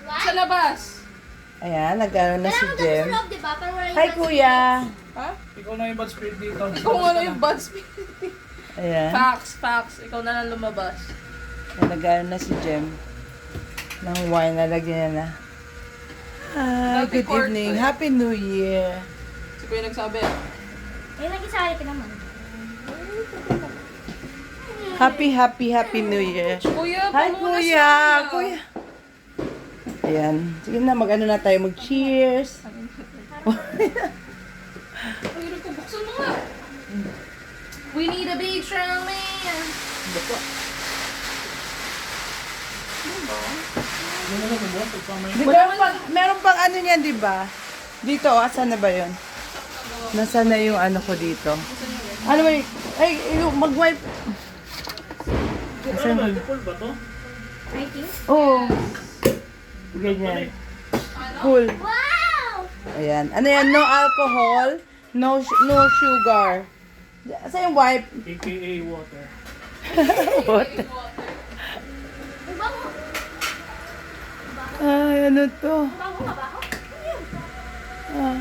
Sa labas. Ayan, nag-ano na si Kailangan Jem. sa loob, diba? Para wala yung Hi, bad kuya! Ha? Ikaw na yung bad spirit dito. Ikaw nga na yung bad speed. Ayan. Facts. Ikaw na lang lumabas. Nag-ano na si Jem. Ng wine, nalagyan niya na. Hi, Happy good court evening. eh. Happy New Year. Si Kuya nagsabi. Ayun, nag-isari ka naman. Happy New Year. Kuya, Hi, pamunas kuya! na. Kuya! Ayan. Sige na, mag-ano na tayo, mag-cheers. Ay, buksan mo nga. We need a big strong man. Ano na lang buwan? Pagpamay. Di ba, meron pang ano niyan, di ba? Dito, asan na ba yun? Nasaan na yung ano ko dito? Ano ba yun? Ay, mag-wipe. Ano ba? Cool ba to? I think. Oo. Ganyan. Cool. Wow! Ayan. Ano yan? No alcohol, no sugar. Saan yung wipe? AKA water. What? Ang bango. Ay, ano to? Ang bango nga ba ako? Ah.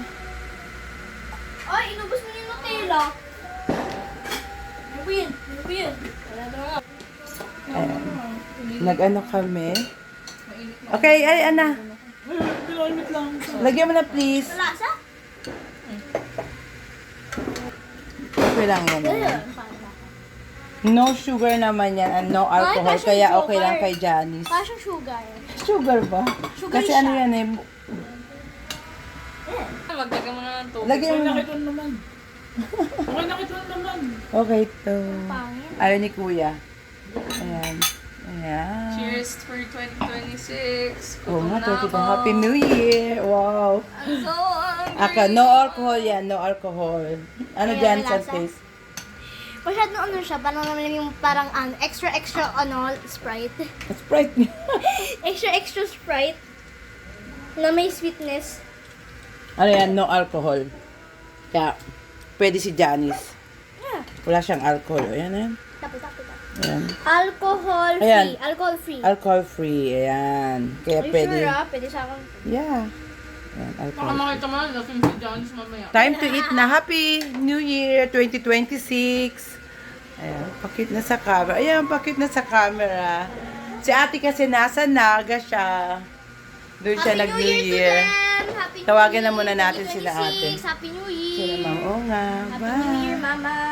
Ay, inubos mo na yung Nutella. Ano ba yun? Ano ba yun? Wala na nga. Ayan. Nag-ano kami. Okay, ay, Ana. Pinamit lang. Lagyan mo na, please. Malasa? Okay lang yan. Ayun. No sugar naman yan and no alcohol. Ay, Kaya passion okay lang sugar. kay Janice. Para siyang sugar. Sugar ba? Sugar Kasi siya. ano yan eh. Magdagan mo na ng tubig. Lagyan mo Okay na. na kita naman. Okay na kita naman. Okay to. Pangit. Ayaw ni Kuya. Ayan. Ayan. Cheers for 2026. Oo nga, Gutom na 22. ako. Happy New Year. Wow. I'm so hungry. Aka, no alcohol yan. No alcohol. Ano Ayaw dyan may sa lasa? taste? Masyado ano siya, parang naman yung parang extra Sprite. Sprite niya. extra Sprite. Na may sweetness. Ano yan? No alcohol. Kaya, pwede si Janice. Yeah. Wala siyang alcohol. Ayan, ayan. Tapo. Ayan. Alcohol free. Ayan. Alcohol free. Alcohol free. Ayan. Kaya Are you pwede. sure Pwede sa akin. Yeah. Ayan, Baka alcohol free. makita mo na, lasing si John's mamaya. Time to eat na. Happy New Year 2026. Ayan, pakit na sa camera. Ayan, pakit na sa camera. Si ate kasi nasa Naga siya. Doon siya Happy New nag-New Year to Year. them! Happy New Tawagan Year na muna natin sila, 2026. ate. Happy New Sila Year! ma'am. Oo nga. Happy Bye. New Year, Mama!